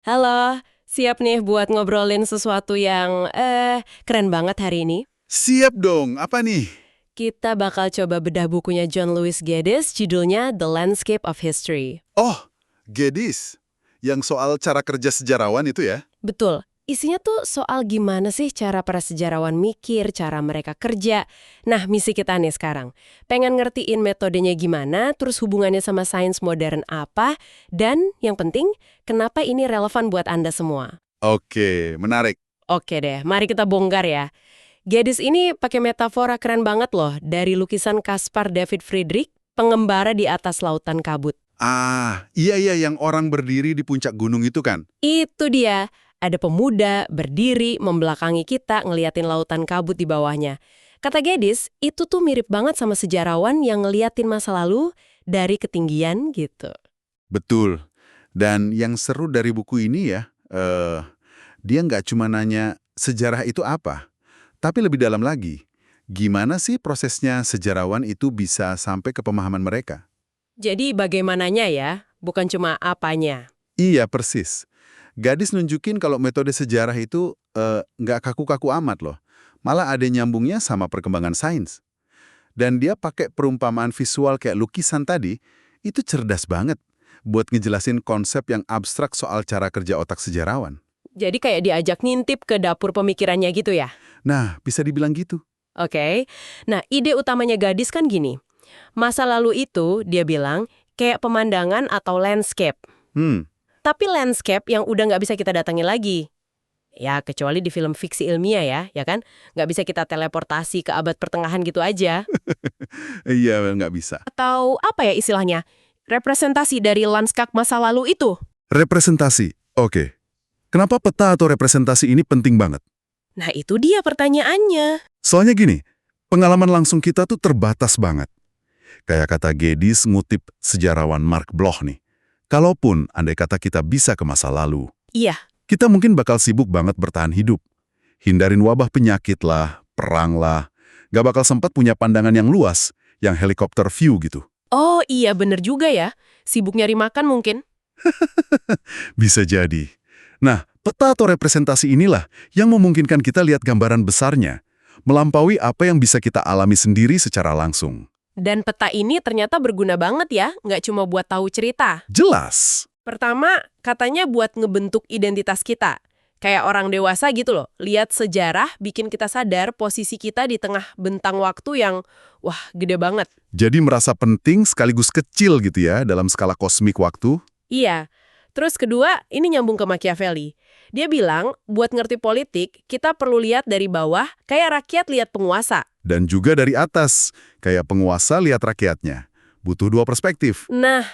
Halo, siap nih buat ngobrolin sesuatu yang keren banget hari ini. Siap dong, apa nih? Kita bakal coba bedah bukunya John Lewis Geddes, judulnya The Landscape of History. Oh, Geddes. Yang soal cara kerja sejarawan itu ya? Betul, isinya tuh soal gimana sih cara para sejarawan mikir, cara mereka kerja. Nah, misi kita nih sekarang, pengen ngertiin metodenya gimana, terus hubungannya sama sains modern apa, dan yang penting, kenapa ini relevan buat Anda semua. Oke, menarik. Oke deh, mari kita bongkar ya. Geddes ini pakai metafora keren banget loh dari lukisan Caspar David Friedrich, pengembara di atas lautan kabut. Iya yang orang berdiri di puncak gunung itu kan? Itu dia, ada pemuda berdiri membelakangi kita ngeliatin lautan kabut di bawahnya. Kata Geddes, itu tuh mirip banget sama sejarawan yang ngeliatin masa lalu dari ketinggian gitu. Betul. Dan yang seru dari buku ini ya, dia nggak cuma nanya sejarah itu apa, tapi lebih dalam lagi, gimana sih prosesnya sejarawan itu bisa sampai ke pemahaman mereka? Jadi bagaimananya ya, bukan cuma apanya. Iya, persis. Gadis nunjukin kalau metode sejarah itu nggak kaku-kaku amat loh. Malah ada nyambungnya sama perkembangan sains. Dan dia pakai perumpamaan visual kayak lukisan tadi, itu cerdas banget buat ngejelasin konsep yang abstrak soal cara kerja otak sejarawan. Jadi kayak diajak ngintip ke dapur pemikirannya gitu ya. Nah, bisa dibilang gitu. Oke. Nah, ide utamanya Gadis kan gini. Masa lalu itu, dia bilang, kayak pemandangan atau landscape. Hmm, Tapi landscape yang udah nggak bisa kita datangi lagi. Ya, kecuali di film fiksi ilmiah ya kan? Nggak bisa kita teleportasi ke abad pertengahan gitu aja. iya nggak bisa. Atau apa ya istilahnya? Representasi dari lanskap masa lalu itu. Representasi, oke. Kenapa peta atau representasi ini penting banget? Nah, itu dia pertanyaannya. Soalnya gini, pengalaman langsung kita tuh terbatas banget. Kayak kata Geddes ngutip sejarawan Mark Bloch nih. Kalaupun andai kata kita bisa ke masa lalu, Iya, kita mungkin bakal sibuk banget bertahan hidup. Hindarin wabah penyakit lah, perang lah. Gak bakal sempat punya pandangan yang luas, yang helikopter view gitu. oh iya bener juga ya. Sibuk nyari makan mungkin. Bisa jadi. Nah, peta atau representasi inilah yang memungkinkan kita lihat gambaran besarnya, melampaui apa yang bisa kita alami sendiri secara langsung. Dan peta ini ternyata berguna banget ya, nggak cuma buat tahu cerita. Jelas. Pertama, katanya buat ngebentuk identitas kita. Kayak orang dewasa gitu loh, lihat sejarah bikin kita sadar posisi kita di tengah bentang waktu yang, wah, gede banget. Jadi merasa penting sekaligus kecil gitu ya dalam skala kosmik waktu. Iya. Terus kedua, ini nyambung ke Machiavelli. Dia bilang, buat ngerti politik, kita perlu lihat dari bawah, kayak rakyat lihat penguasa. Dan juga dari atas, kayak penguasa lihat rakyatnya. Butuh dua perspektif. Nah,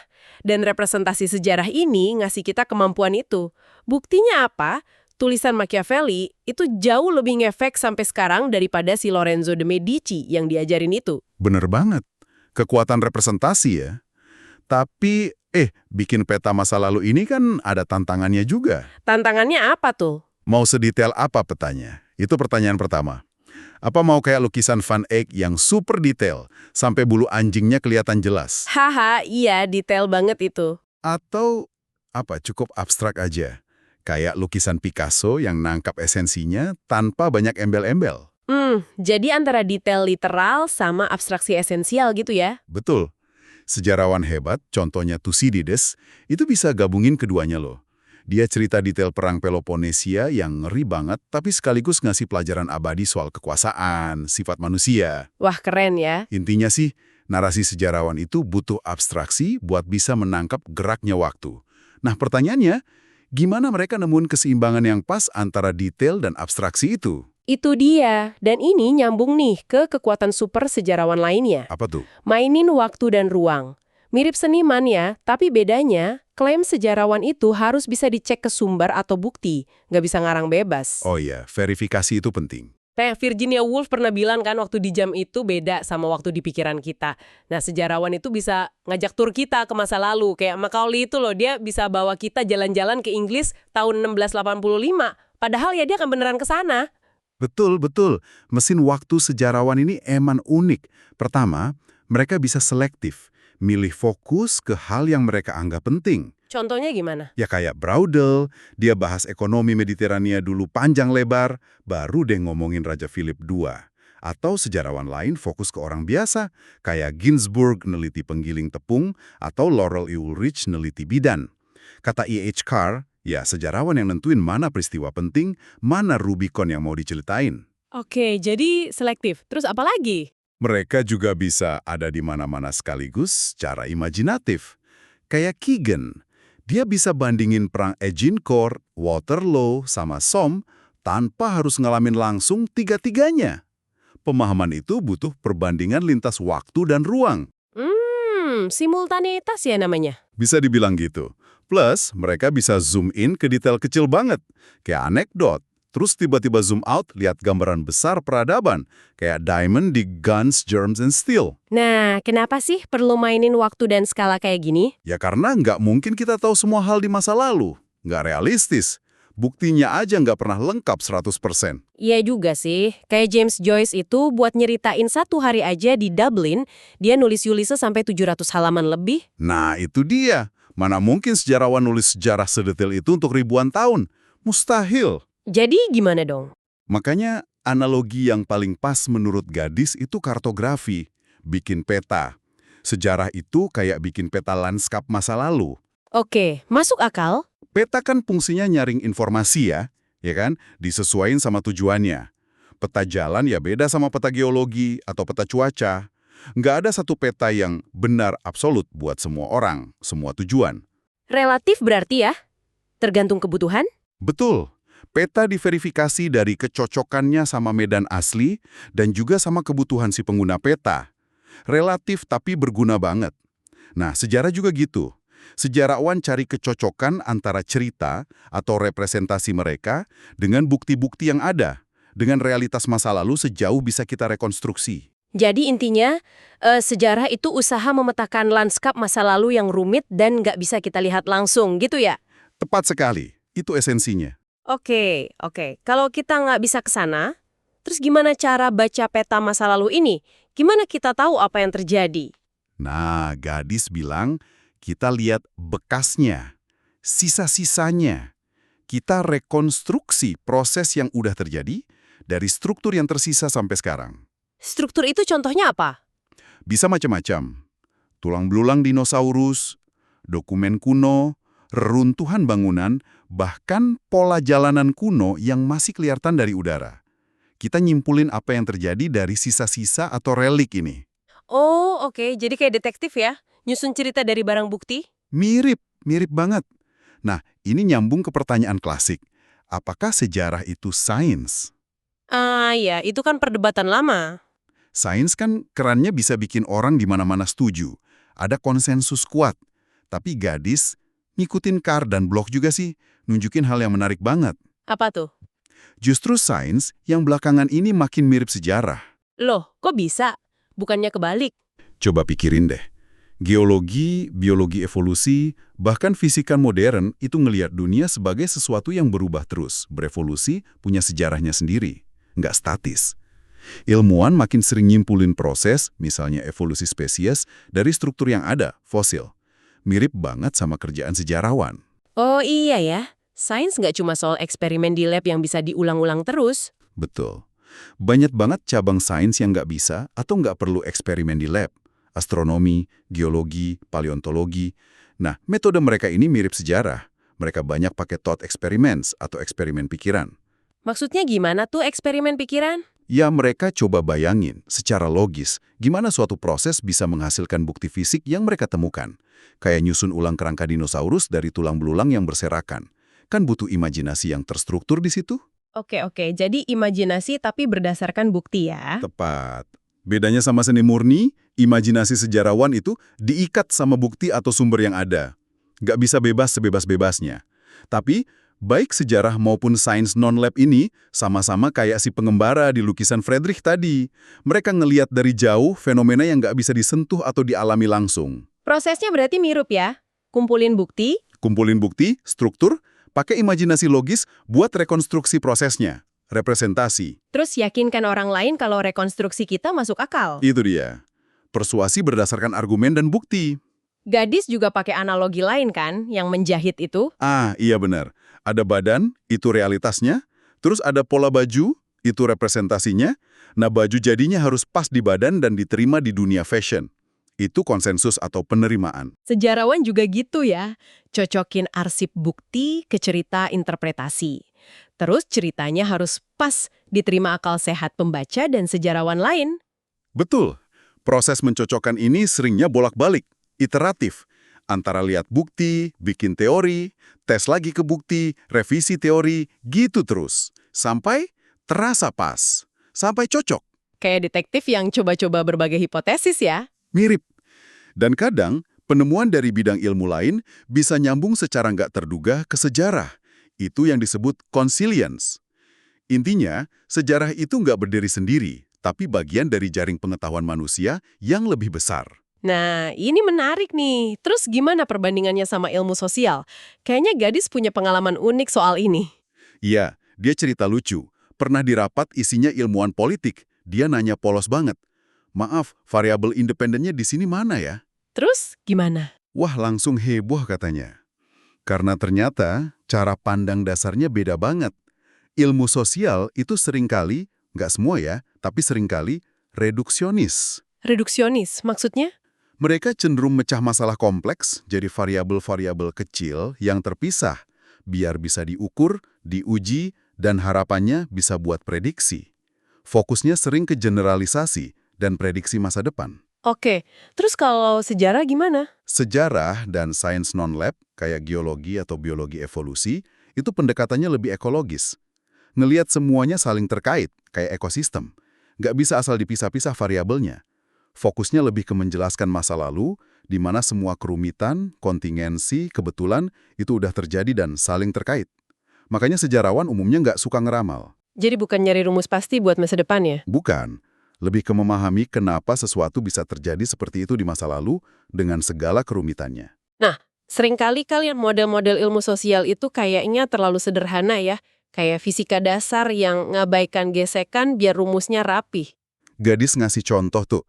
dan representasi sejarah ini ngasih kita kemampuan itu. Buktinya apa? Tulisan Machiavelli itu jauh lebih ngefek sampai sekarang daripada si Lorenzo de Medici yang diajarin itu. Bener banget. Kekuatan representasi ya. Tapi, bikin peta masa lalu ini kan ada tantangannya juga. Tantangannya apa tuh? Mau sedetail apa petanya? Itu pertanyaan pertama. Apa mau kayak lukisan Van Eyck yang super detail, sampai bulu anjingnya kelihatan jelas? Haha, iya detail banget itu. Atau, cukup abstrak aja? Kayak lukisan Picasso yang nangkap esensinya tanpa banyak embel-embel. Jadi antara detail literal sama abstraksi esensial gitu ya? Betul. Sejarawan hebat, contohnya Thucydides, itu bisa gabungin keduanya loh. Dia cerita detail perang Peloponnesia yang ngeri banget, tapi sekaligus ngasih pelajaran abadi soal kekuasaan, sifat manusia. Wah keren ya. Intinya sih, narasi sejarawan itu butuh abstraksi buat bisa menangkap geraknya waktu. Nah pertanyaannya, gimana mereka nemuin keseimbangan yang pas antara detail dan abstraksi itu? Itu dia. Dan ini nyambung nih ke kekuatan super sejarawan lainnya. Apa tuh? Mainin waktu dan ruang. Mirip seniman ya, tapi bedanya, klaim sejarawan itu harus bisa dicek ke sumber atau bukti, nggak bisa ngarang bebas. Oh iya, verifikasi itu penting. Kayak Virginia Woolf pernah bilang kan waktu di jam itu beda sama waktu di pikiran kita. Nah sejarawan itu bisa ngajak tur kita ke masa lalu. Kayak Macaulay itu loh, dia bisa bawa kita jalan-jalan ke Inggris tahun 1685. Padahal ya dia akan beneran ke sana. Betul. Mesin waktu sejarawan ini emang unik. Pertama, mereka bisa selektif, milih fokus ke hal yang mereka anggap penting. Contohnya gimana? Ya kayak Braudel, dia bahas ekonomi Mediterania dulu panjang lebar, baru deh ngomongin Raja Philip II. Atau sejarawan lain fokus ke orang biasa, kayak Ginsburg neliti penggiling tepung, atau Laurel E. Ulrich neliti bidan. Kata E.H. Carr, ya sejarawan yang nentuin mana peristiwa penting, mana Rubicon yang mau diceritain. Oke, jadi selektif. Terus apa lagi? Mereka juga bisa ada di mana-mana sekaligus secara imajinatif. Kayak Keegan, dia bisa bandingin perang Agincourt, Waterloo, sama Somme tanpa harus ngalamin langsung tiga-tiganya. Pemahaman itu butuh perbandingan lintas waktu dan ruang. Simultaneitas ya namanya. Bisa dibilang gitu. Plus, mereka bisa zoom in ke detail kecil banget, kayak anekdot. Terus tiba-tiba zoom out, lihat gambaran besar peradaban, kayak Diamond di Guns, Germs, and Steel. Nah, kenapa sih perlu mainin waktu dan skala kayak gini? Ya karena nggak mungkin kita tahu semua hal di masa lalu. Nggak realistis. Buktinya aja nggak pernah lengkap 100%. Iya juga sih. Kayak James Joyce itu buat nyeritain satu hari aja di Dublin, dia nulis Ulysses sampai 700 halaman lebih. Nah, itu dia. Mana mungkin sejarawan nulis sejarah sedetail itu untuk ribuan tahun? Mustahil. Jadi gimana dong? Makanya analogi yang paling pas menurut Gadis itu kartografi, bikin peta. Sejarah itu kayak bikin peta lanskap masa lalu. Oke, masuk akal? Peta kan fungsinya nyaring informasi ya kan? Disesuaiin sama tujuannya. Peta jalan ya beda sama peta geologi atau peta cuaca. Nggak ada satu peta yang benar absolut buat semua orang, semua tujuan. Relatif berarti ya? Tergantung kebutuhan? Betul. Peta diverifikasi dari kecocokannya sama medan asli dan juga sama kebutuhan si pengguna peta. Relatif tapi berguna banget. Nah, sejarah juga gitu. Sejarawan cari kecocokan antara cerita atau representasi mereka dengan bukti-bukti yang ada, dengan realitas masa lalu sejauh bisa kita rekonstruksi. Jadi intinya, sejarah itu usaha memetakan lanskap masa lalu yang rumit dan nggak bisa kita lihat langsung, gitu ya? Tepat sekali, itu esensinya. Oke. Kalau kita nggak bisa ke sana, terus gimana cara baca peta masa lalu ini? Gimana kita tahu apa yang terjadi? Nah, Gadis bilang, kita lihat bekasnya, sisa-sisanya. Kita rekonstruksi proses yang udah terjadi dari struktur yang tersisa sampai sekarang. Struktur itu contohnya apa? Bisa macam-macam. Tulang belulang dinosaurus, dokumen kuno, reruntuhan bangunan, bahkan pola jalanan kuno yang masih kelihatan dari udara. Kita nyimpulin apa yang terjadi dari sisa-sisa atau relik ini. Oh, oke. Jadi kayak detektif ya? Nyusun cerita dari barang bukti? Mirip banget. Nah, ini nyambung ke pertanyaan klasik. Apakah sejarah itu sains? Ya, itu kan perdebatan lama. Sains kan kerannya bisa bikin orang di mana-mana setuju. Ada konsensus kuat. Tapi Gadis ngikutin Carr dan Bloch juga sih, nunjukin hal yang menarik banget. Apa tuh? Justru sains yang belakangan ini makin mirip sejarah. Loh, kok bisa? Bukannya kebalik? Coba pikirin deh. Geologi, biologi evolusi, bahkan fisika modern itu ngelihat dunia sebagai sesuatu yang berubah terus, berevolusi, punya sejarahnya sendiri, nggak statis. Ilmuwan makin sering nyimpulin proses, misalnya evolusi spesies, dari struktur yang ada, fosil. Mirip banget sama kerjaan sejarawan. Oh iya ya, sains nggak cuma soal eksperimen di lab yang bisa diulang-ulang terus. Betul. Banyak banget cabang sains yang nggak bisa atau nggak perlu eksperimen di lab. Astronomi, geologi, paleontologi. Nah, metode mereka ini mirip sejarah. Mereka banyak pakai thought experiments atau eksperimen pikiran. Maksudnya gimana tuh eksperimen pikiran? Ya, mereka coba bayangin secara logis gimana suatu proses bisa menghasilkan bukti fisik yang mereka temukan. Kayak nyusun ulang kerangka dinosaurus dari tulang belulang yang berserakan. Kan butuh imajinasi yang terstruktur di situ? Oke, jadi imajinasi tapi berdasarkan bukti ya? Tepat. Bedanya sama seni murni, imajinasi sejarawan itu diikat sama bukti atau sumber yang ada. Nggak bisa bebas sebebas-bebasnya. Tapi baik sejarah maupun sains non-lab ini sama-sama kayak si pengembara di lukisan Friedrich tadi. Mereka ngeliat dari jauh fenomena yang nggak bisa disentuh atau dialami langsung. Prosesnya berarti mirip ya? Kumpulin bukti? Kumpulin bukti, struktur, pakai imajinasi logis buat rekonstruksi prosesnya, representasi. Terus yakinkan orang lain kalau rekonstruksi kita masuk akal. Itu dia. Persuasi berdasarkan argumen dan bukti. Gadis juga pakai analogi lain kan, yang menjahit itu? Ah, iya benar. Ada badan, itu realitasnya. Terus ada pola baju, itu representasinya. Nah, baju jadinya harus pas di badan dan diterima di dunia fashion. Itu konsensus atau penerimaan. Sejarawan juga gitu ya, cocokin arsip bukti ke cerita interpretasi. Terus ceritanya harus pas diterima akal sehat pembaca dan sejarawan lain. Betul. Proses mencocokkan ini seringnya bolak-balik, iteratif. Antara lihat bukti, bikin teori, tes lagi ke bukti, revisi teori, gitu terus. Sampai terasa pas. Sampai cocok. Kayak detektif yang coba-coba berbagai hipotesis ya. Mirip. Dan kadang, penemuan dari bidang ilmu lain bisa nyambung secara nggak terduga ke sejarah. Itu yang disebut consilience. Intinya, sejarah itu nggak berdiri sendiri, tapi bagian dari jaring pengetahuan manusia yang lebih besar. Nah, ini menarik nih. Terus gimana perbandingannya sama ilmu sosial? Kayaknya gadis punya pengalaman unik soal ini. Iya, dia cerita lucu. Pernah di rapat isinya ilmuwan politik, dia nanya polos banget. Maaf, variabel independennya di sini mana ya? Terus gimana? Wah, langsung heboh katanya. Karena ternyata cara pandang dasarnya beda banget. Ilmu sosial itu seringkali, nggak semua ya, tapi seringkali reduksionis. Reduksionis, maksudnya? Mereka cenderung mecah masalah kompleks jadi variabel-variabel kecil yang terpisah, biar bisa diukur, diuji, dan harapannya bisa buat prediksi. Fokusnya sering ke generalisasi dan prediksi masa depan. Oke, terus kalau sejarah gimana? Sejarah dan sains non-lab, kayak geologi atau biologi evolusi, itu pendekatannya lebih ekologis. Ngelihat semuanya saling terkait, kayak ekosistem. Nggak bisa asal dipisah-pisah variabelnya. Fokusnya lebih ke menjelaskan masa lalu, di mana semua kerumitan, kontingensi, kebetulan, itu udah terjadi dan saling terkait. Makanya sejarawan umumnya nggak suka ngeramal. Jadi bukan nyari rumus pasti buat masa depan ya? Bukan. Lebih ke memahami kenapa sesuatu bisa terjadi seperti itu di masa lalu dengan segala kerumitannya. Nah, seringkali kalian model-model ilmu sosial itu kayaknya terlalu sederhana ya. Kayak fisika dasar yang ngabaikan gesekan biar rumusnya rapih. Gadis ngasih contoh tuh.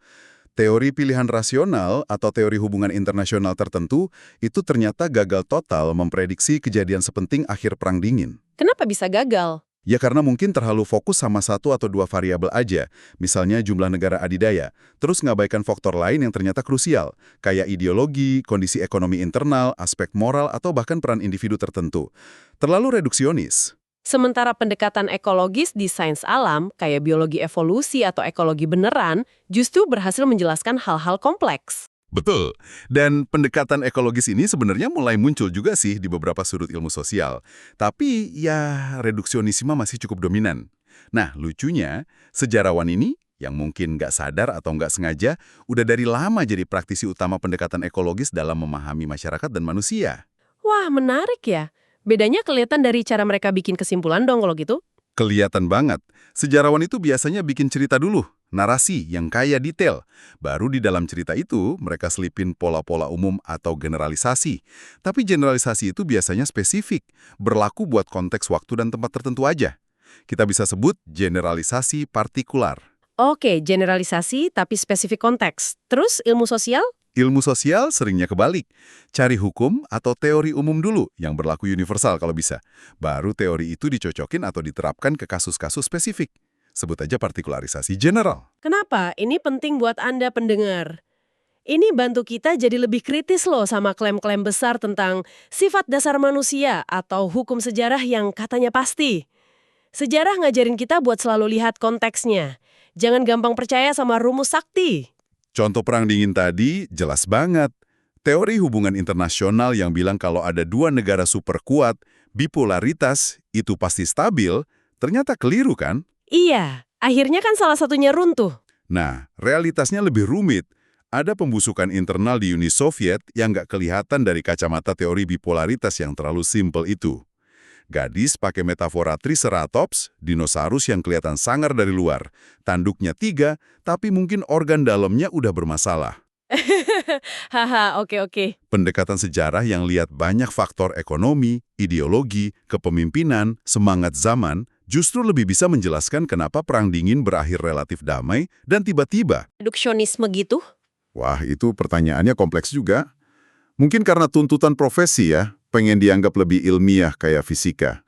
Teori pilihan rasional atau teori hubungan internasional tertentu itu ternyata gagal total memprediksi kejadian sepenting akhir Perang Dingin. Kenapa bisa gagal? Ya karena mungkin terlalu fokus sama satu atau dua variabel aja, misalnya jumlah negara adidaya, terus ngabaikan faktor lain yang ternyata krusial, kayak ideologi, kondisi ekonomi internal, aspek moral, atau bahkan peran individu tertentu. Terlalu reduksionis. Sementara pendekatan ekologis di sains alam, kayak biologi evolusi atau ekologi beneran, justru berhasil menjelaskan hal-hal kompleks. Betul. Dan pendekatan ekologis ini sebenarnya mulai muncul juga sih di beberapa sudut ilmu sosial. Tapi ya reduksionisme masih cukup dominan. Nah, lucunya, sejarawan ini yang mungkin nggak sadar atau nggak sengaja, udah dari lama jadi praktisi utama pendekatan ekologis dalam memahami masyarakat dan manusia. Wah, menarik ya. Bedanya kelihatan dari cara mereka bikin kesimpulan dong kalau gitu. Kelihatan banget. Sejarawan itu biasanya bikin cerita dulu, narasi yang kaya detail. Baru di dalam cerita itu, mereka selipin pola-pola umum atau generalisasi. Tapi generalisasi itu biasanya spesifik, berlaku buat konteks waktu dan tempat tertentu aja. Kita bisa sebut generalisasi partikular. Oke, generalisasi tapi spesifik konteks. Terus ilmu sosial? Ilmu sosial seringnya kebalik. Cari hukum atau teori umum dulu yang berlaku universal kalau bisa. Baru teori itu dicocokin atau diterapkan ke kasus-kasus spesifik. Sebut aja partikularisasi general. Kenapa? Ini penting buat Anda pendengar. Ini bantu kita jadi lebih kritis loh sama klaim-klaim besar tentang sifat dasar manusia atau hukum sejarah yang katanya pasti. Sejarah ngajarin kita buat selalu lihat konteksnya. Jangan gampang percaya sama rumus sakti. Contoh Perang Dingin tadi jelas banget. Teori hubungan internasional yang bilang kalau ada dua negara super kuat, bipolaritas itu pasti stabil, ternyata keliru kan? Iya, akhirnya kan salah satunya runtuh. Nah, realitasnya lebih rumit. Ada pembusukan internal di Uni Soviet yang nggak kelihatan dari kacamata teori bipolaritas yang terlalu simpel itu. Gadis pakai metafora Triceratops, dinosaurus yang kelihatan sangar dari luar. Tanduknya 3, tapi mungkin organ dalamnya udah bermasalah. Haha, oke. Pendekatan sejarah yang lihat banyak faktor ekonomi, ideologi, kepemimpinan, semangat zaman, justru lebih bisa menjelaskan kenapa Perang Dingin berakhir relatif damai dan tiba-tiba. Reduksionisme gitu? Wah, itu pertanyaannya kompleks juga. Mungkin karena tuntutan profesi ya, pengen dianggap lebih ilmiah kayak fisika.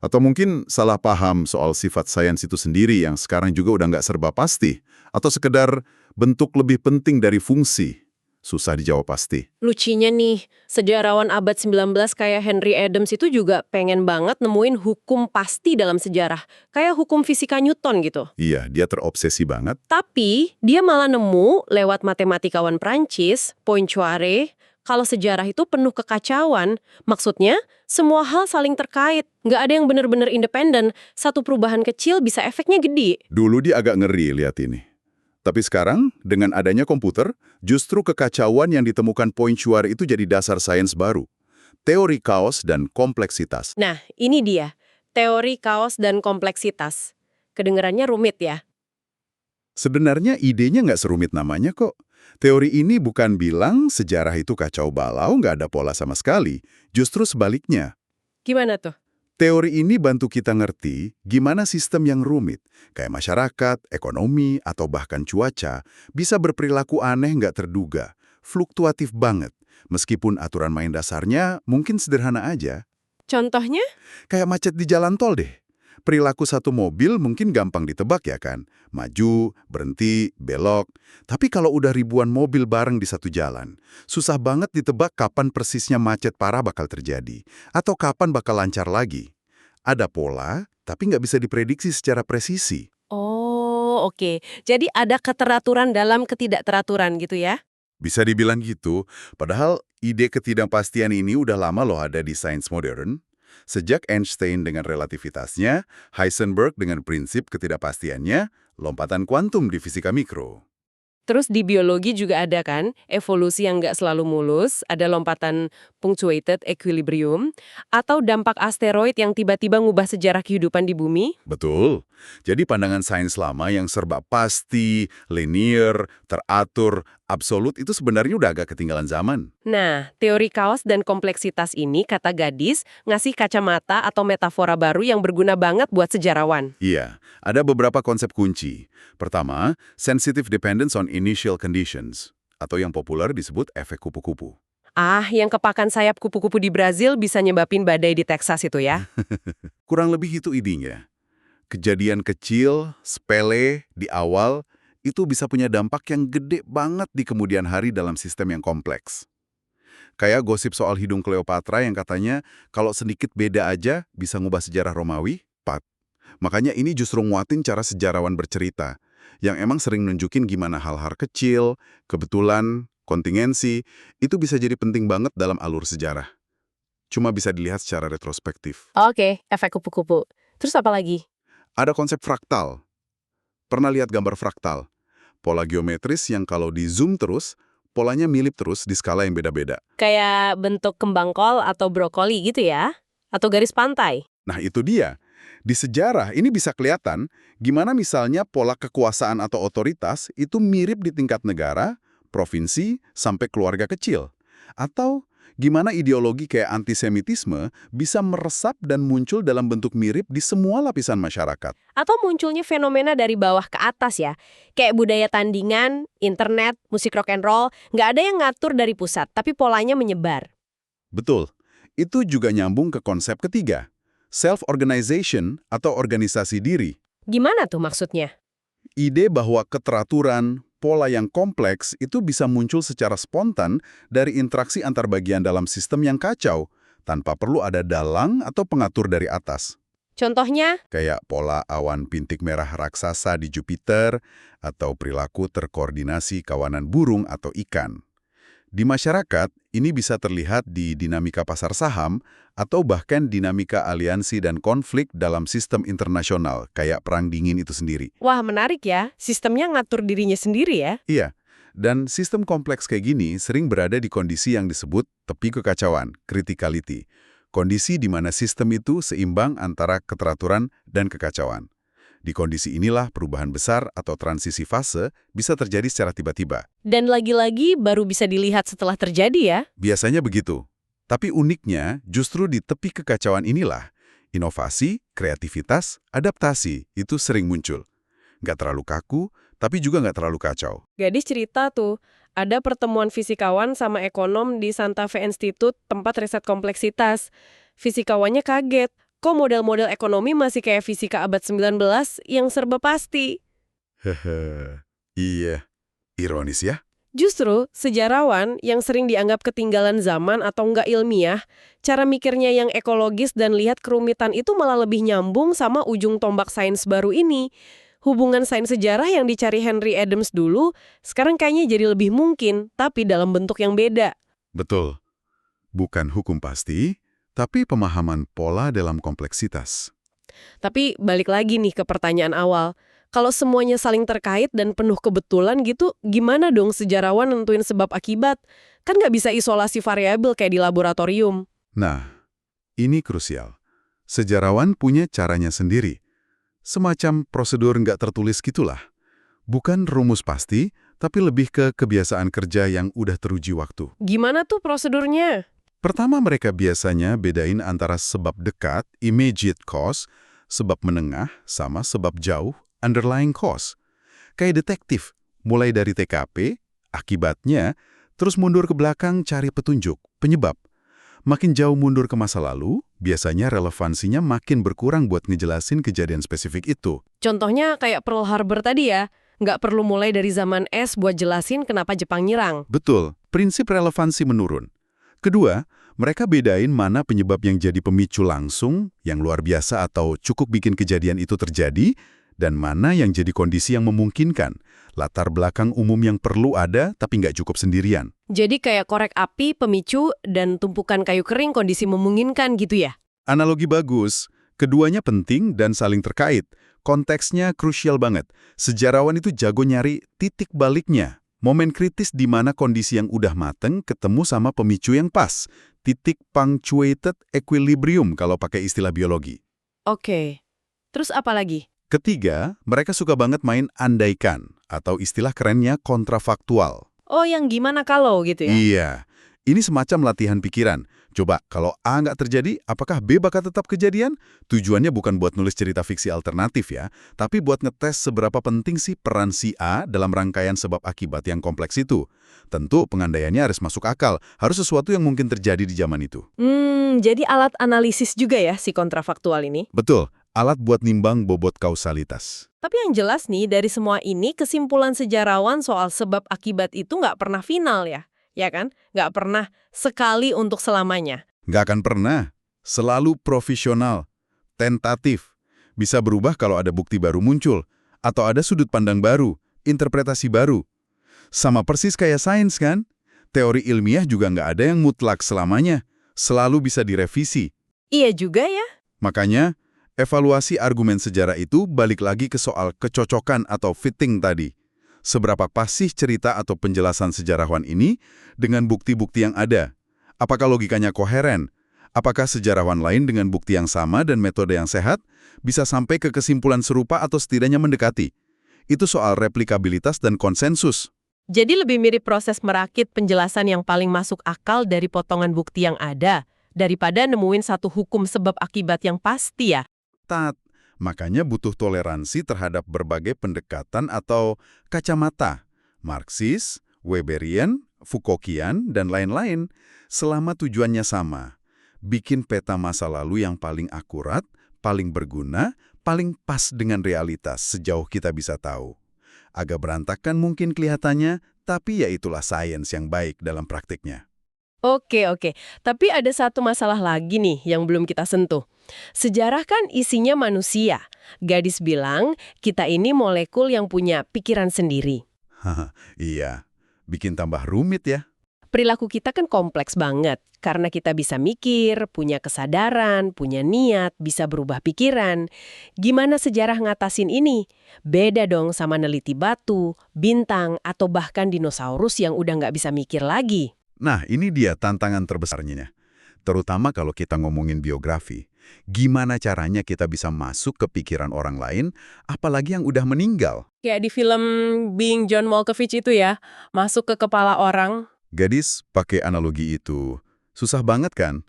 Atau mungkin salah paham soal sifat sains itu sendiri yang sekarang juga udah nggak serba pasti. Atau sekedar bentuk lebih penting dari fungsi. Susah dijawab pasti. Lucunya nih, sejarawan abad 19 kayak Henry Adams itu juga pengen banget nemuin hukum pasti dalam sejarah. Kayak hukum fisika Newton gitu. Iya, dia terobsesi banget. Tapi, dia malah nemu lewat matematikawan Prancis, Poincaré, kalau sejarah itu penuh kekacauan. Maksudnya, semua hal saling terkait. Nggak ada yang benar-benar independen. Satu perubahan kecil bisa efeknya gede. Dulu dia agak ngeri lihat ini. Tapi sekarang, dengan adanya komputer, justru kekacauan yang ditemukan Poincaré itu jadi dasar sains baru. Teori kaos dan kompleksitas. Nah, ini dia. Teori kaos dan kompleksitas. Kedengarannya rumit ya. Sebenarnya idenya nggak serumit namanya kok. Teori ini bukan bilang sejarah itu kacau balau, nggak ada pola sama sekali. Justru sebaliknya. Gimana tuh? Teori ini bantu kita ngerti gimana sistem yang rumit, kayak masyarakat, ekonomi, atau bahkan cuaca, bisa berperilaku aneh nggak terduga, fluktuatif banget, meskipun aturan main dasarnya mungkin sederhana aja. Contohnya? Kayak macet di jalan tol deh. Perilaku satu mobil mungkin gampang ditebak ya kan? Maju, berhenti, belok. Tapi kalau udah ribuan mobil bareng di satu jalan, susah banget ditebak kapan persisnya macet parah bakal terjadi. Atau kapan bakal lancar lagi. Ada pola, tapi nggak bisa diprediksi secara presisi. Oh, oke. Jadi ada keteraturan dalam ketidakteraturan gitu ya? Bisa dibilang gitu, padahal ide ketidakpastian ini udah lama loh ada di sains modern. Sejak Einstein dengan relativitasnya, Heisenberg dengan prinsip ketidakpastiannya, lompatan kuantum di fisika mikro. Terus di biologi juga ada kan, evolusi yang nggak selalu mulus, ada lompatan punctuated equilibrium, atau dampak asteroid yang tiba-tiba ngubah sejarah kehidupan di bumi. Betul. Jadi pandangan sains lama yang serba pasti, linear, teratur, absolut itu sebenarnya udah agak ketinggalan zaman. Nah, teori kaos dan kompleksitas ini, kata Gadis, ngasih kacamata atau metafora baru yang berguna banget buat sejarawan. Iya, ada beberapa konsep kunci. Pertama, sensitive dependence on initial conditions, atau yang populer disebut efek kupu-kupu. Ah, yang kepakan sayap kupu-kupu di Brazil bisa nyebabin badai di Texas itu ya? Kurang lebih itu idenya. Kejadian kecil, sepele, di awal, itu bisa punya dampak yang gede banget di kemudian hari dalam sistem yang kompleks. Kayak gosip soal hidung Cleopatra yang katanya kalau sedikit beda aja bisa ngubah sejarah Romawi, Pat. Makanya ini justru nguatin cara sejarawan bercerita, yang emang sering nunjukin gimana hal-hal kecil, kebetulan, kontingensi, itu bisa jadi penting banget dalam alur sejarah. Cuma bisa dilihat secara retrospektif. Oke, efek kupu-kupu. Terus apa lagi? Ada konsep fraktal. Pernah lihat gambar fraktal? Pola geometris yang kalau di zoom terus, polanya mirip terus di skala yang beda-beda. Kayak bentuk kembang kol atau brokoli gitu ya? Atau garis pantai? Nah itu dia. Di sejarah ini bisa kelihatan gimana misalnya pola kekuasaan atau otoritas itu mirip di tingkat negara, provinsi, sampai keluarga kecil. Atau gimana ideologi kayak antisemitisme bisa meresap dan muncul dalam bentuk mirip di semua lapisan masyarakat. Atau munculnya fenomena dari bawah ke atas ya? Kayak budaya tandingan, internet, musik rock and roll, nggak ada yang ngatur dari pusat, tapi polanya menyebar. Betul. Itu juga nyambung ke konsep ketiga, self-organization atau organisasi diri. Gimana tuh maksudnya? Ide bahwa keteraturan, pola yang kompleks itu bisa muncul secara spontan dari interaksi antar bagian dalam sistem yang kacau, tanpa perlu ada dalang atau pengatur dari atas. Contohnya? Kayak pola awan pintik merah raksasa di Jupiter, atau perilaku terkoordinasi kawanan burung atau ikan. Di masyarakat, ini bisa terlihat di dinamika pasar saham atau bahkan dinamika aliansi dan konflik dalam sistem internasional, kayak Perang Dingin itu sendiri. Wah, menarik ya. Sistemnya ngatur dirinya sendiri ya. Iya, dan sistem kompleks kayak gini sering berada di kondisi yang disebut tepi kekacauan, criticality. Kondisi di mana sistem itu seimbang antara keteraturan dan kekacauan. Di kondisi inilah perubahan besar atau transisi fase bisa terjadi secara tiba-tiba. Dan lagi-lagi baru bisa dilihat setelah terjadi ya. Biasanya begitu. Tapi uniknya, justru di tepi kekacauan inilah, inovasi, kreativitas, adaptasi itu sering muncul. Nggak terlalu kaku, tapi juga nggak terlalu kacau. Gadis cerita tuh, ada pertemuan fisikawan sama ekonom di Santa Fe Institute, tempat riset kompleksitas. Fisikawannya kaget, kok model-model ekonomi masih kayak fisika abad 19 yang serba pasti. Hehe, iya. Ironis ya? Justru, sejarawan yang sering dianggap ketinggalan zaman atau nggak ilmiah, cara mikirnya yang ekologis dan lihat kerumitan itu malah lebih nyambung sama ujung tombak sains baru ini. Hubungan sains sejarah yang dicari Henry Adams dulu, sekarang kayaknya jadi lebih mungkin, tapi dalam bentuk yang beda. Betul. Bukan hukum pasti, tapi pemahaman pola dalam kompleksitas. Tapi balik lagi nih ke pertanyaan awal. Kalau semuanya saling terkait dan penuh kebetulan gitu, gimana dong sejarawan nentuin sebab akibat? Kan nggak bisa isolasi variabel kayak di laboratorium. Nah, ini krusial. Sejarawan punya caranya sendiri. Semacam prosedur nggak tertulis gitulah. Bukan rumus pasti, tapi lebih ke kebiasaan kerja yang udah teruji waktu. Gimana tuh prosedurnya? Pertama, mereka biasanya bedain antara sebab dekat, immediate cause, sebab menengah, sama sebab jauh, underlying cause. Kayak detektif, mulai dari TKP, akibatnya, terus mundur ke belakang cari petunjuk, penyebab. Makin jauh mundur ke masa lalu, biasanya relevansinya makin berkurang buat ngejelasin kejadian spesifik itu. Contohnya kayak Pearl Harbor tadi ya, nggak perlu mulai dari zaman es buat jelasin kenapa Jepang nyerang. Betul, prinsip relevansi menurun. Kedua, mereka bedain mana penyebab yang jadi pemicu langsung, yang luar biasa atau cukup bikin kejadian itu terjadi, dan mana yang jadi kondisi yang memungkinkan, latar belakang umum yang perlu ada tapi nggak cukup sendirian. Jadi kayak korek api, pemicu, dan tumpukan kayu kering kondisi memungkinkan gitu ya? Analogi bagus, keduanya penting dan saling terkait. Konteksnya krusial banget. Sejarawan itu jago nyari titik baliknya. Momen kritis di mana kondisi yang udah mateng ketemu sama pemicu yang pas. Titik punctuated equilibrium kalau pakai istilah biologi. Oke. Terus apa lagi? Ketiga, mereka suka banget main andaikan, atau istilah kerennya kontrafaktual. Oh, yang gimana kalau gitu ya? Iya, ini semacam latihan pikiran. Coba, kalau A nggak terjadi, apakah B bakal tetap kejadian? Tujuannya bukan buat nulis cerita fiksi alternatif ya, tapi buat ngetes seberapa penting sih peran si A dalam rangkaian sebab akibat yang kompleks itu. Tentu pengandaiannya harus masuk akal, harus sesuatu yang mungkin terjadi di zaman itu. Jadi alat analisis juga ya si kontrafaktual ini? Betul, alat buat nimbang bobot kausalitas. Tapi yang jelas nih, dari semua ini kesimpulan sejarawan soal sebab akibat itu nggak pernah final ya? Ya kan? Nggak pernah sekali untuk selamanya. Nggak akan pernah. Selalu profesional, tentatif. Bisa berubah kalau ada bukti baru muncul, atau ada sudut pandang baru, interpretasi baru. Sama persis kayak sains kan? Teori ilmiah juga nggak ada yang mutlak selamanya. Selalu bisa direvisi. Iya juga ya. Makanya, evaluasi argumen sejarah itu balik lagi ke soal kecocokan atau fitting tadi. Seberapa pas sih cerita atau penjelasan sejarawan ini dengan bukti-bukti yang ada? Apakah logikanya koheren? Apakah sejarawan lain dengan bukti yang sama dan metode yang sehat bisa sampai ke kesimpulan serupa atau setidaknya mendekati? Itu soal replikabilitas dan konsensus. Jadi lebih mirip proses merakit penjelasan yang paling masuk akal dari potongan bukti yang ada, daripada nemuin satu hukum sebab akibat yang pasti ya. Makanya butuh toleransi terhadap berbagai pendekatan atau kacamata, Marxis, Weberian, Foucaultian, dan lain-lain, selama tujuannya sama. Bikin peta masa lalu yang paling akurat, paling berguna, paling pas dengan realitas sejauh kita bisa tahu. Agak berantakan mungkin kelihatannya, tapi ya itulah sains yang baik dalam praktiknya. Oke. Tapi ada satu masalah lagi nih yang belum kita sentuh. Sejarah kan isinya manusia. Gadis bilang, kita ini molekul yang punya pikiran sendiri. Haha, iya. Bikin tambah rumit ya. Perilaku kita kan kompleks banget. Karena kita bisa mikir, punya kesadaran, punya niat, bisa berubah pikiran. Gimana sejarah ngatasin ini? Beda dong sama neliti batu, bintang, atau bahkan dinosaurus yang udah nggak bisa mikir lagi. Nah, ini dia tantangan terbesarnya. Terutama kalau kita ngomongin biografi. Gimana caranya kita bisa masuk ke pikiran orang lain, apalagi yang udah meninggal? Kayak di film Being John Malkovich itu ya, masuk ke kepala orang. Gadis pakai analogi itu. Susah banget kan?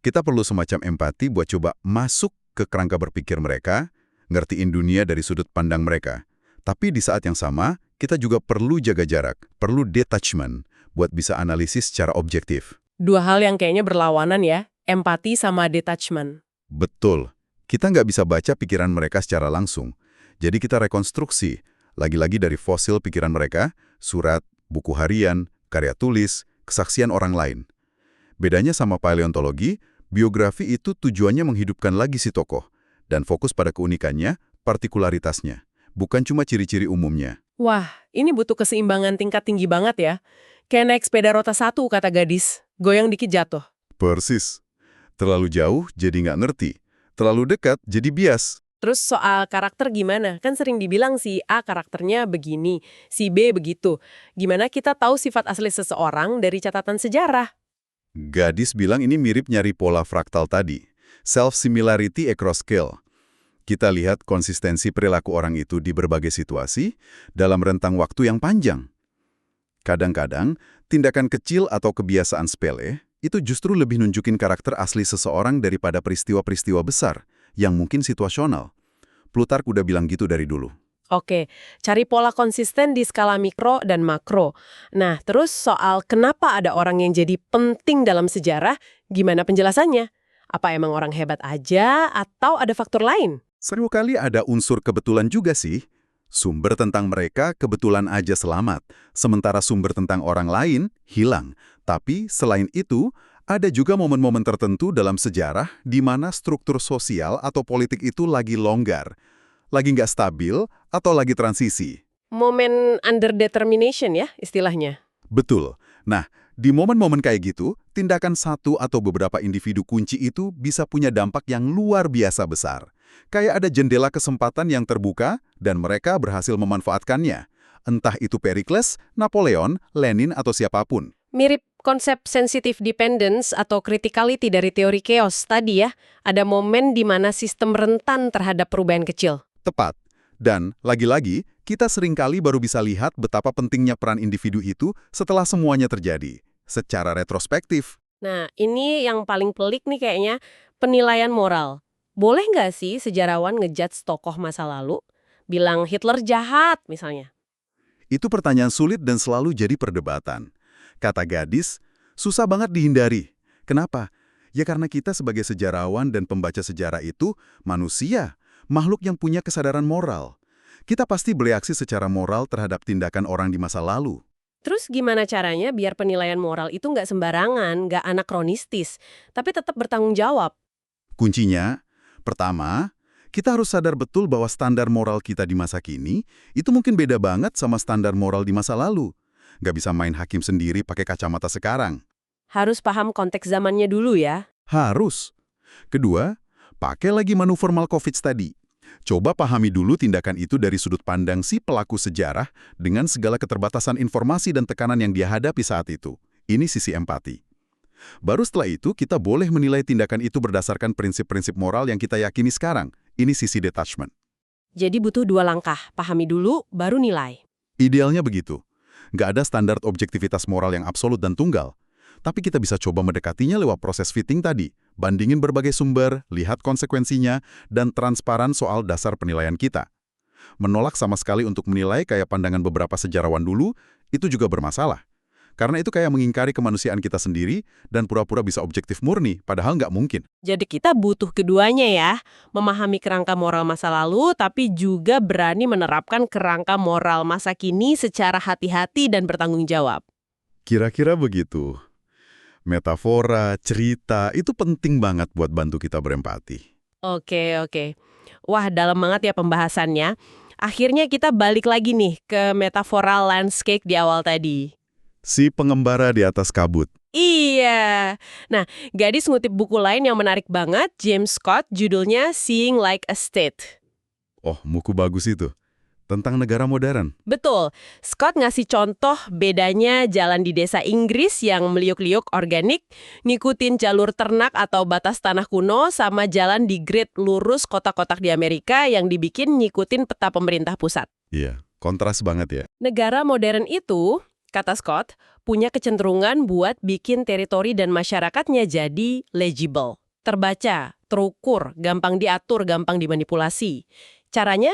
Kita perlu semacam empati buat coba masuk ke kerangka berpikir mereka, ngertiin dunia dari sudut pandang mereka. Tapi di saat yang sama, kita juga perlu jaga jarak, perlu detachment, buat bisa analisis secara objektif. Dua hal yang kayaknya berlawanan ya, empati sama detachment. Betul. Kita nggak bisa baca pikiran mereka secara langsung. Jadi kita rekonstruksi, lagi-lagi dari fosil pikiran mereka, surat, buku harian, karya tulis, kesaksian orang lain. Bedanya sama paleontologi, biografi itu tujuannya menghidupkan lagi si tokoh, dan fokus pada keunikannya, partikularitasnya, bukan cuma ciri-ciri umumnya. Wah, ini butuh keseimbangan tingkat tinggi banget ya. Kayak naik sepeda rota 1, kata gadis. Goyang dikit jatuh. Persis. Terlalu jauh jadi nggak ngerti. Terlalu dekat jadi bias. Terus soal karakter gimana? Kan sering dibilang si A karakternya begini, si B begitu. Gimana kita tahu sifat asli seseorang dari catatan sejarah? Gadis bilang ini mirip nyari pola fraktal tadi. Self-similarity across scale. Kita lihat konsistensi perilaku orang itu di berbagai situasi dalam rentang waktu yang panjang. Kadang-kadang, tindakan kecil atau kebiasaan sepele itu justru lebih nunjukin karakter asli seseorang daripada peristiwa-peristiwa besar yang mungkin situasional. Plutarch udah bilang gitu dari dulu. Oke, cari pola konsisten di skala mikro dan makro. Nah, terus soal kenapa ada orang yang jadi penting dalam sejarah, gimana penjelasannya? Apa emang orang hebat aja atau ada faktor lain? Seringkali ada unsur kebetulan juga sih. Sumber tentang mereka kebetulan aja selamat, sementara sumber tentang orang lain hilang. Tapi selain itu, ada juga momen-momen tertentu dalam sejarah di mana struktur sosial atau politik itu lagi longgar, lagi nggak stabil, atau lagi transisi. Momen underdetermination ya istilahnya. Betul. Nah, di momen-momen kayak gitu, tindakan satu atau beberapa individu kunci itu bisa punya dampak yang luar biasa besar. Kayak ada jendela kesempatan yang terbuka dan mereka berhasil memanfaatkannya. Entah itu Pericles, Napoleon, Lenin, atau siapapun. Mirip konsep sensitive dependence atau criticality dari teori chaos tadi ya. Ada momen di mana sistem rentan terhadap perubahan kecil. Tepat. Dan, lagi-lagi, kita seringkali baru bisa lihat betapa pentingnya peran individu itu setelah semuanya terjadi, secara retrospektif. Nah, ini yang paling pelik nih kayaknya, penilaian moral. Boleh nggak sih sejarawan ngejudge tokoh masa lalu? Bilang Hitler jahat misalnya. Itu pertanyaan sulit dan selalu jadi perdebatan. Kata gadis, susah banget dihindari. Kenapa? Ya karena kita sebagai sejarawan dan pembaca sejarah itu manusia, makhluk yang punya kesadaran moral. Kita pasti bereaksi secara moral terhadap tindakan orang di masa lalu. Terus gimana caranya biar penilaian moral itu nggak sembarangan, nggak anakronistis, tapi tetap bertanggung jawab? Kuncinya, pertama, kita harus sadar betul bahwa standar moral kita di masa kini itu mungkin beda banget sama standar moral di masa lalu. Nggak bisa main hakim sendiri pakai kacamata sekarang. Harus paham konteks zamannya dulu ya. Harus. Kedua, pakai lagi manuver Malkovich tadi. Coba pahami dulu tindakan itu dari sudut pandang si pelaku sejarah dengan segala keterbatasan informasi dan tekanan yang dia hadapi saat itu. Ini sisi empati. Baru setelah itu, kita boleh menilai tindakan itu berdasarkan prinsip-prinsip moral yang kita yakini sekarang. Ini sisi detachment. Jadi butuh dua langkah, pahami dulu, baru nilai. Idealnya begitu. Nggak ada standar objektivitas moral yang absolut dan tunggal. Tapi kita bisa coba mendekatinya lewat proses fitting tadi. Bandingin berbagai sumber, lihat konsekuensinya, dan transparan soal dasar penilaian kita. Menolak sama sekali untuk menilai kayak pandangan beberapa sejarawan dulu, itu juga bermasalah. Karena itu kayak mengingkari kemanusiaan kita sendiri dan pura-pura bisa objektif murni, padahal nggak mungkin. Jadi kita butuh keduanya ya, memahami kerangka moral masa lalu, tapi juga berani menerapkan kerangka moral masa kini secara hati-hati dan bertanggung jawab. Kira-kira begitu. Metafora, cerita, itu penting banget buat bantu kita berempati. Oke. Wah, dalam banget ya pembahasannya. Akhirnya kita balik lagi nih ke metaforal landscape di awal tadi. Si pengembara di atas kabut. Iya. Nah, gadis ngutip buku lain yang menarik banget, James Scott, judulnya Seeing Like a State. Oh, buku bagus itu. Tentang negara modern. Betul. Scott ngasih contoh bedanya jalan di desa Inggris yang meliuk-liuk organik, ngikutin jalur ternak atau batas tanah kuno, sama jalan di grid lurus kotak-kotak di Amerika yang dibikin ngikutin peta pemerintah pusat. Iya, kontras banget ya. Negara modern itu, kata Scott, punya kecenderungan buat bikin teritori dan masyarakatnya jadi legible. Terbaca, terukur, gampang diatur, gampang dimanipulasi. Caranya?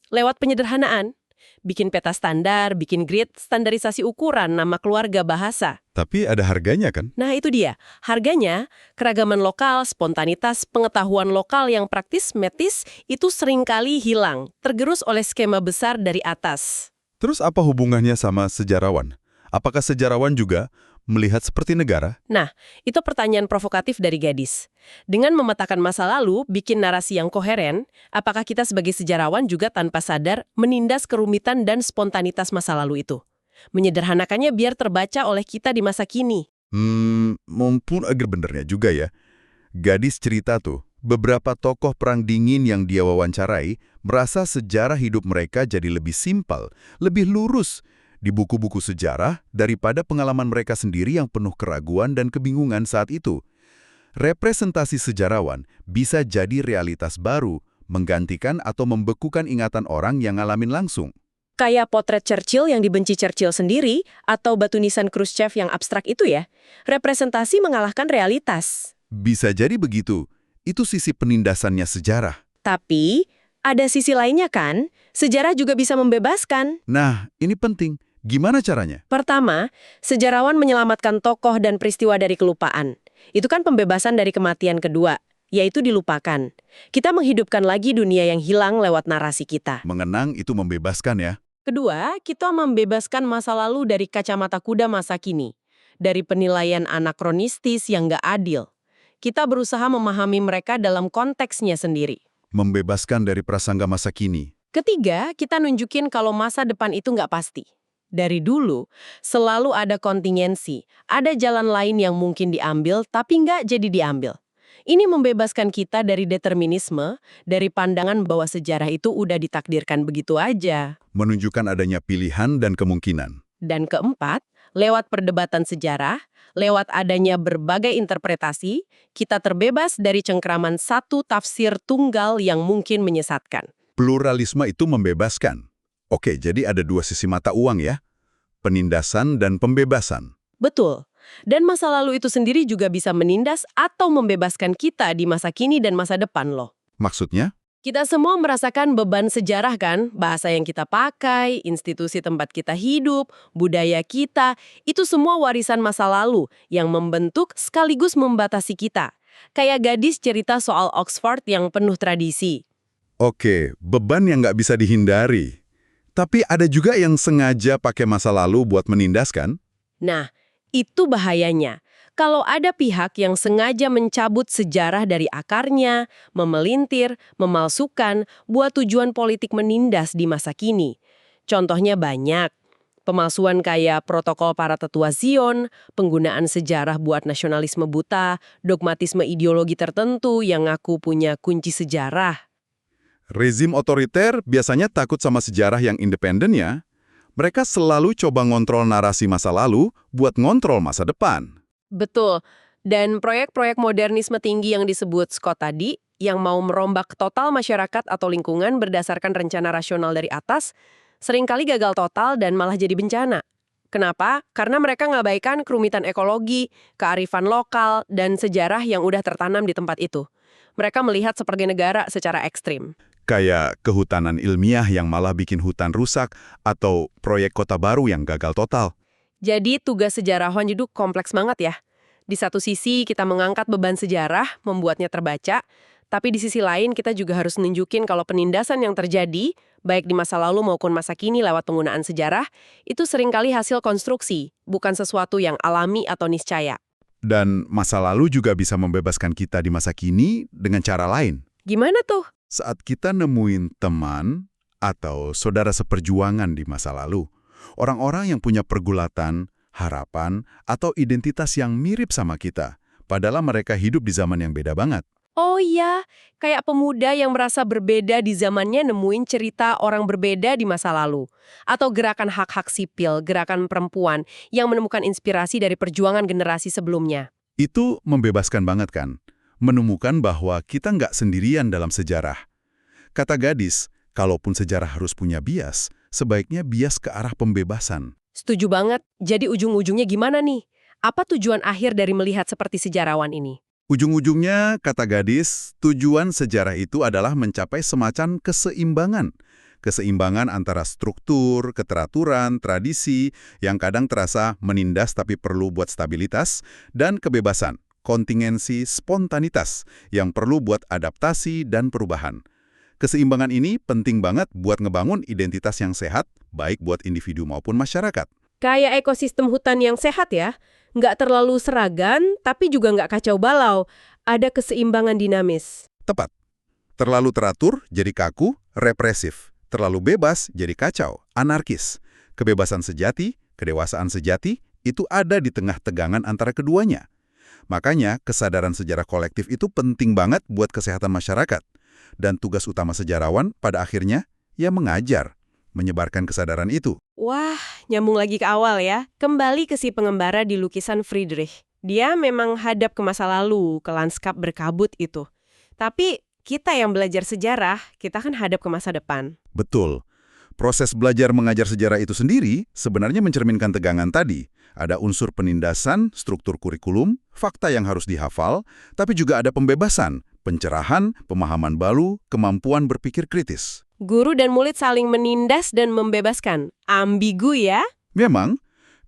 Lewat penyederhanaan. Bikin peta standar, bikin grid, standarisasi ukuran, nama keluarga, bahasa. Tapi ada harganya kan? Nah itu dia, harganya, keragaman lokal, spontanitas, pengetahuan lokal yang praktis, metis, itu seringkali hilang, tergerus oleh skema besar dari atas. Terus apa hubungannya sama sejarawan? Apakah sejarawan juga melihat seperti negara? Nah, itu pertanyaan provokatif dari gadis. Dengan memetakan masa lalu, bikin narasi yang koheren, apakah kita sebagai sejarawan juga tanpa sadar menindas kerumitan dan spontanitas masa lalu itu? Menyederhanakannya biar terbaca oleh kita di masa kini. Mumpun agar benernya juga ya. Gadis cerita tuh, beberapa tokoh perang dingin yang dia wawancarai merasa sejarah hidup mereka jadi lebih simpel, lebih lurus di buku-buku sejarah daripada pengalaman mereka sendiri yang penuh keraguan dan kebingungan saat itu. Representasi sejarawan bisa jadi realitas baru, menggantikan atau membekukan ingatan orang yang ngalamin langsung. Kayak potret Churchill yang dibenci Churchill sendiri, atau batu nisan Khrushchev yang abstrak itu ya. Representasi mengalahkan realitas. Bisa jadi begitu. Itu sisi penindasannya sejarah. Tapi, ada sisi lainnya kan? Sejarah juga bisa membebaskan. Nah, ini penting. Gimana caranya? Pertama, sejarawan menyelamatkan tokoh dan peristiwa dari kelupaan. Itu kan pembebasan dari kematian kedua, yaitu dilupakan. Kita menghidupkan lagi dunia yang hilang lewat narasi kita. Mengenang itu membebaskan ya. Kedua, kita membebaskan masa lalu dari kacamata kuda masa kini. Dari penilaian anakronistis yang nggak adil. Kita berusaha memahami mereka dalam konteksnya sendiri. Membebaskan dari prasangka masa kini. Ketiga, kita nunjukin kalau masa depan itu nggak pasti. Dari dulu, selalu ada kontingensi, ada jalan lain yang mungkin diambil tapi nggak jadi diambil. Ini membebaskan kita dari determinisme, dari pandangan bahwa sejarah itu udah ditakdirkan begitu aja. Menunjukkan adanya pilihan dan kemungkinan. Dan keempat, lewat perdebatan sejarah, lewat adanya berbagai interpretasi, kita terbebas dari cengkraman satu tafsir tunggal yang mungkin menyesatkan. Pluralisme itu membebaskan. Oke, jadi ada dua sisi mata uang ya. Penindasan dan pembebasan. Betul. Dan masa lalu itu sendiri juga bisa menindas atau membebaskan kita di masa kini dan masa depan loh. Maksudnya? Kita semua merasakan beban sejarah kan? Bahasa yang kita pakai, institusi tempat kita hidup, budaya kita, itu semua warisan masa lalu yang membentuk sekaligus membatasi kita. Kayak gadis cerita soal Oxford yang penuh tradisi. Oke, beban yang nggak bisa dihindari. Tapi ada juga yang sengaja pakai masa lalu buat menindas kan? Nah, itu bahayanya. Kalau ada pihak yang sengaja mencabut sejarah dari akarnya, memelintir, memalsukan, buat tujuan politik menindas di masa kini. Contohnya banyak. Pemalsuan kayak protokol para tetua Zion, penggunaan sejarah buat nasionalisme buta, dogmatisme ideologi tertentu yang ngaku punya kunci sejarah. Rezim otoriter biasanya takut sama sejarah yang independen ya. Mereka selalu coba ngontrol narasi masa lalu buat ngontrol masa depan. Betul. Dan proyek-proyek modernisme tinggi yang disebut Scott tadi, yang mau merombak total masyarakat atau lingkungan berdasarkan rencana rasional dari atas, seringkali gagal total dan malah jadi bencana. Kenapa? Karena mereka ngabaikan kerumitan ekologi, kearifan lokal, dan sejarah yang udah tertanam di tempat itu. Mereka melihat seperti negara secara ekstrim. Kayak kehutanan ilmiah yang malah bikin hutan rusak atau proyek kota baru yang gagal total. Jadi tugas sejarawan itu kompleks banget ya. Di satu sisi kita mengangkat beban sejarah, membuatnya terbaca, tapi di sisi lain kita juga harus nunjukin kalau penindasan yang terjadi, baik di masa lalu maupun masa kini lewat penggunaan sejarah, itu seringkali hasil konstruksi, bukan sesuatu yang alami atau niscaya. Dan masa lalu juga bisa membebaskan kita di masa kini dengan cara lain. Gimana tuh? Saat kita nemuin teman atau saudara seperjuangan di masa lalu, orang-orang yang punya pergulatan, harapan, atau identitas yang mirip sama kita, padahal mereka hidup di zaman yang beda banget. Oh iya, kayak pemuda yang merasa berbeda di zamannya nemuin cerita orang berbeda di masa lalu. Atau gerakan hak-hak sipil, gerakan perempuan yang menemukan inspirasi dari perjuangan generasi sebelumnya. Itu membebaskan banget kan? Menemukan bahwa kita nggak sendirian dalam sejarah. Kata gadis, kalaupun sejarah harus punya bias, sebaiknya bias ke arah pembebasan. Setuju banget. Jadi ujung-ujungnya gimana nih? Apa tujuan akhir dari melihat seperti sejarawan ini? Ujung-ujungnya, kata gadis, tujuan sejarah itu adalah mencapai semacam keseimbangan. Keseimbangan antara struktur, keteraturan, tradisi yang kadang terasa menindas tapi perlu buat stabilitas, dan kebebasan, kontingensi, spontanitas yang perlu buat adaptasi dan perubahan. Keseimbangan ini penting banget buat ngebangun identitas yang sehat, baik buat individu maupun masyarakat. Kayak ekosistem hutan yang sehat ya, nggak terlalu seragam, tapi juga nggak kacau balau. Ada keseimbangan dinamis. Tepat. Terlalu teratur jadi kaku, represif. Terlalu bebas jadi kacau, anarkis. Kebebasan sejati, kedewasaan sejati, itu ada di tengah tegangan antara keduanya. Makanya, kesadaran sejarah kolektif itu penting banget buat kesehatan masyarakat. Dan tugas utama sejarawan pada akhirnya, ya mengajar, menyebarkan kesadaran itu. Wah, nyambung lagi ke awal ya. Kembali ke si pengembara di lukisan Friedrich. Dia memang hadap ke masa lalu, ke lanskap berkabut itu. Tapi kita yang belajar sejarah, kita kan hadap ke masa depan. Betul. Proses belajar mengajar sejarah itu sendiri sebenarnya mencerminkan tegangan tadi. Ada unsur penindasan, struktur kurikulum, fakta yang harus dihafal, tapi juga ada pembebasan, pencerahan, pemahaman baru, kemampuan berpikir kritis. Guru dan murid saling menindas dan membebaskan. Ambigu ya? Memang,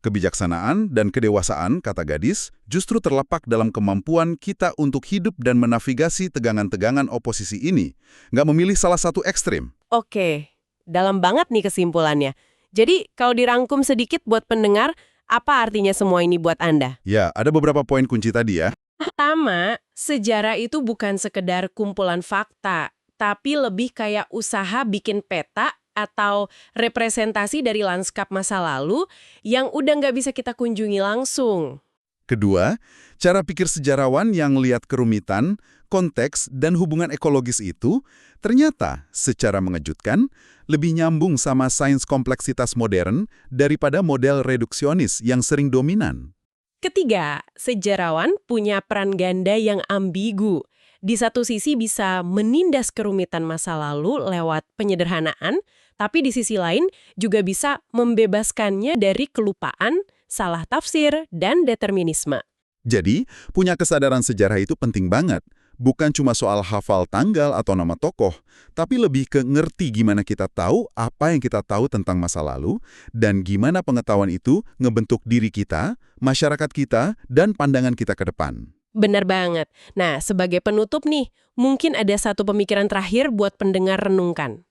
kebijaksanaan dan kedewasaan, kata gadis, justru terlepak dalam kemampuan kita untuk hidup dan menavigasi tegangan-tegangan oposisi ini. Nggak memilih salah satu ekstrim. Oke, dalam banget nih kesimpulannya. Jadi, kalau dirangkum sedikit buat pendengar, apa artinya semua ini buat Anda? Ya, ada beberapa poin kunci tadi ya. Pertama, sejarah itu bukan sekedar kumpulan fakta, tapi lebih kayak usaha bikin peta atau representasi dari lanskap masa lalu yang udah nggak bisa kita kunjungi langsung. Kedua, cara pikir sejarawan yang lihat kerumitan, konteks, dan hubungan ekologis itu ternyata secara mengejutkan lebih nyambung sama sains kompleksitas modern daripada model reduksionis yang sering dominan. Ketiga, sejarawan punya peran ganda yang ambigu. Di satu sisi bisa menindas kerumitan masa lalu lewat penyederhanaan, tapi di sisi lain juga bisa membebaskannya dari kelupaan, salah tafsir, dan determinisme. Jadi, punya kesadaran sejarah itu penting banget. Bukan cuma soal hafal tanggal atau nama tokoh, tapi lebih ke ngerti gimana kita tahu apa yang kita tahu tentang masa lalu, dan gimana pengetahuan itu ngebentuk diri kita, masyarakat kita, dan pandangan kita ke depan. Benar banget. Nah, sebagai penutup nih, mungkin ada satu pemikiran terakhir buat pendengar renungkan.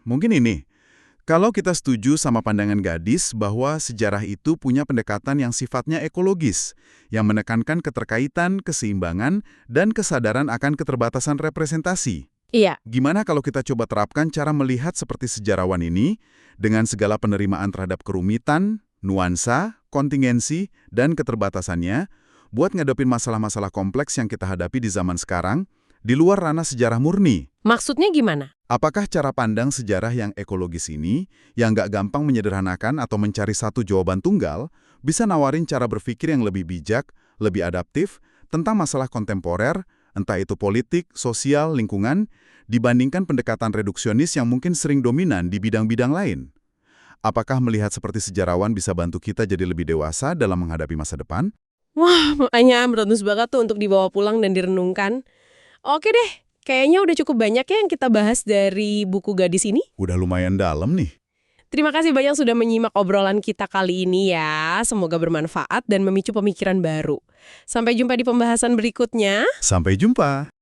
Mungkin ini. Kalau kita setuju sama pandangan gadis bahwa sejarah itu punya pendekatan yang sifatnya ekologis, yang menekankan keterkaitan, keseimbangan, dan kesadaran akan keterbatasan representasi. Iya. Gimana kalau kita coba terapkan cara melihat seperti sejarawan ini, dengan segala penerimaan terhadap kerumitan, nuansa, kontingensi, dan keterbatasannya, buat ngadepin masalah-masalah kompleks yang kita hadapi di zaman sekarang, di luar ranah sejarah murni. Maksudnya gimana? Apakah cara pandang sejarah yang ekologis ini, yang nggak gampang menyederhanakan atau mencari satu jawaban tunggal, bisa nawarin cara berpikir yang lebih bijak, lebih adaptif, tentang masalah kontemporer, entah itu politik, sosial, lingkungan, dibandingkan pendekatan reduksionis yang mungkin sering dominan di bidang-bidang lain? Apakah melihat seperti sejarawan bisa bantu kita jadi lebih dewasa dalam menghadapi masa depan? Wah, makanya berantus banget tuh untuk dibawa pulang dan direnungkan. Oke deh, kayaknya udah cukup banyak ya yang kita bahas dari buku gadis ini. Udah lumayan dalam nih. Terima kasih banyak sudah menyimak obrolan kita kali ini ya. Semoga bermanfaat dan memicu pemikiran baru. Sampai jumpa di pembahasan berikutnya. Sampai jumpa.